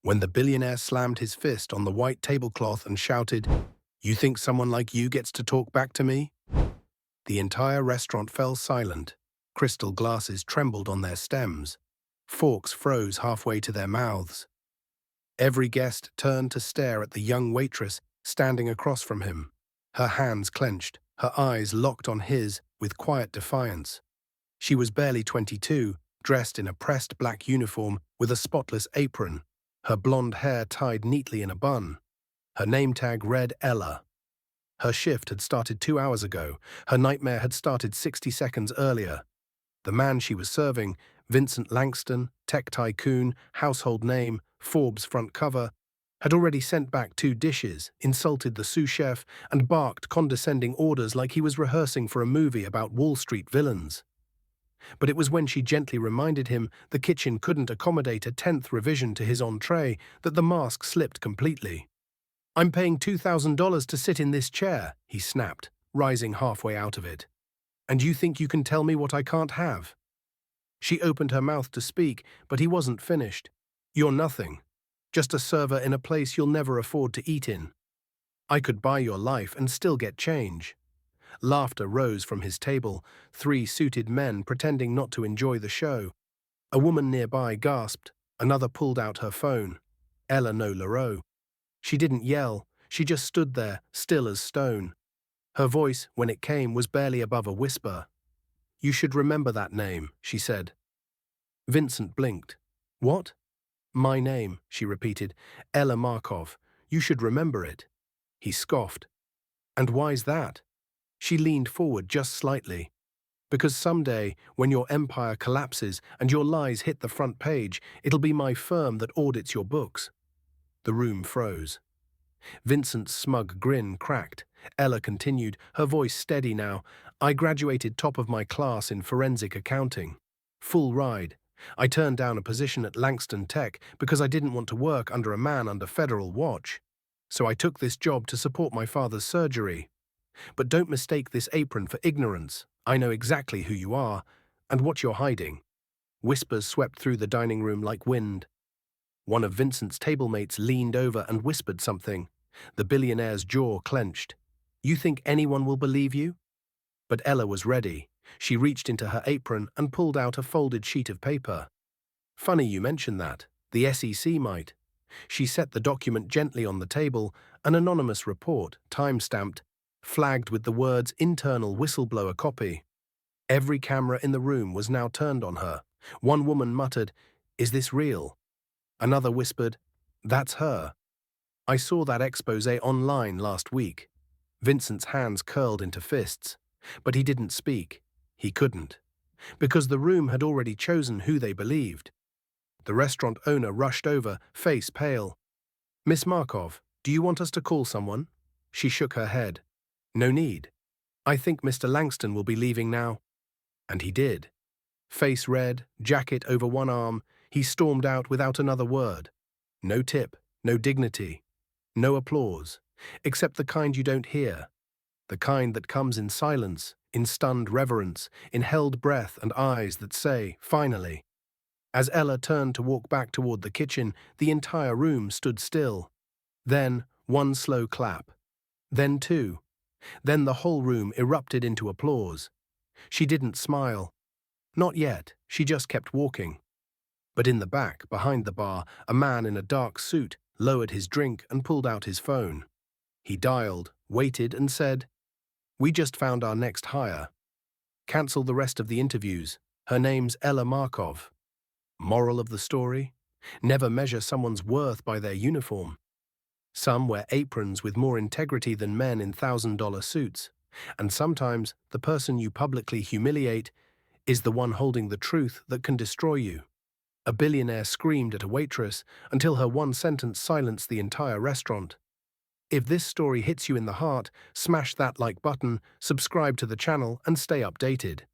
when the billionaire slammed his fist on the white tablecloth and shouted, "You think someone like you gets to talk back to me?" The entire restaurant fell silent. Crystal glasses trembled on their stems. Forks froze halfway to their mouths. Every guest turned to stare at the young waitress standing across from him. Her hands clenched, her eyes locked on his with quiet defiance. She was barely 22, dressed in a pressed black uniform with a spotless apron, her blonde hair tied neatly in a bun. Her name tag read Ella. Her shift had started 2 hours ago. Her nightmare had started 60 seconds earlier. The man she was serving, Vincent Langston, tech tycoon, household name, Forbes front cover, had already sent back 2 dishes, insulted the sous chef, and barked condescending orders like he was rehearsing for a movie about Wall Street villains. But it was when she gently reminded him the kitchen couldn't accommodate a 10th revision to his entree that the mask slipped completely. "I'm paying $2,000 to sit in this chair," he snapped, rising halfway out of it. "And you think you can tell me what I can't have?" She opened her mouth to speak, but he wasn't finished. "You're nothing. Just a server in a place you'll never afford to eat in. I could buy your life and still get change." Laughter rose from his table, 3 suited men pretending not to enjoy the show. A woman nearby gasped, another pulled out her phone. Ella no Leroux. She didn't yell, she just stood there, still as stone. Her voice, when it came, was barely above a whisper. "You should remember that name," she said. Vincent blinked. "What?" "My name," she repeated. "Ella Markov. You should remember it." He scoffed. "And why's that?" She leaned forward just slightly. "Because someday, when your empire collapses and your lies hit the front page, it'll be my firm that audits your books." The room froze. Vincent's smug grin cracked. Ella continued, her voice steady now. "I graduated top of my class in forensic accounting. Full ride. I turned down a position at Langston Tech because I didn't want to work under a man under federal watch. So I took this job to support my father's surgery. But don't mistake this apron for ignorance. I know exactly who you are and what you're hiding." Whispers swept through the dining room like wind. One of Vincent's tablemates leaned over and whispered something. The billionaire's jaw clenched. "You think anyone will believe you?" But Ella was ready. She reached into her apron and pulled out a folded sheet of paper. "Funny you mention that. The SEC might." She set the document gently on the table, an anonymous report, time-stamped, flagged with the words "internal whistleblower copy." Every camera in the room was now turned on her. One woman muttered, "Is this real?" Another whispered, "That's her. I saw that expose online last week." Vincent's hands curled into fists, but he didn't speak. He couldn't, because the room had already chosen who they believed. The restaurant owner rushed over, face pale. "Miss Markov, do you want us to call someone?" She shook her head. "No need. I think Mr. Langston will be leaving now." And he did. Face red, jacket over one arm, he stormed out without another word. No tip, no dignity, no applause, except the kind you don't hear. The kind that comes in silence, in stunned reverence, in held breath and eyes that say, "Finally." As Ella turned to walk back toward the kitchen, the entire room stood still. Then, one slow clap. Then two. Then the whole room erupted into applause. She didn't smile. Not yet, she just kept walking. But in the back, behind the bar, a man in a dark suit lowered his drink and pulled out his phone. He dialed, waited, and said, "We just found our next hire. Cancel the rest of the interviews. Her name's Ella Markov." Moral of the story? Never measure someone's worth by their uniform. Some wear aprons with more integrity than men in $1,000 suits. And sometimes the person you publicly humiliate is the one holding the truth that can destroy you. A billionaire screamed at a waitress until her one sentence silenced the entire restaurant. If this story hits you in the heart, smash that like button, subscribe to the channel, and stay updated.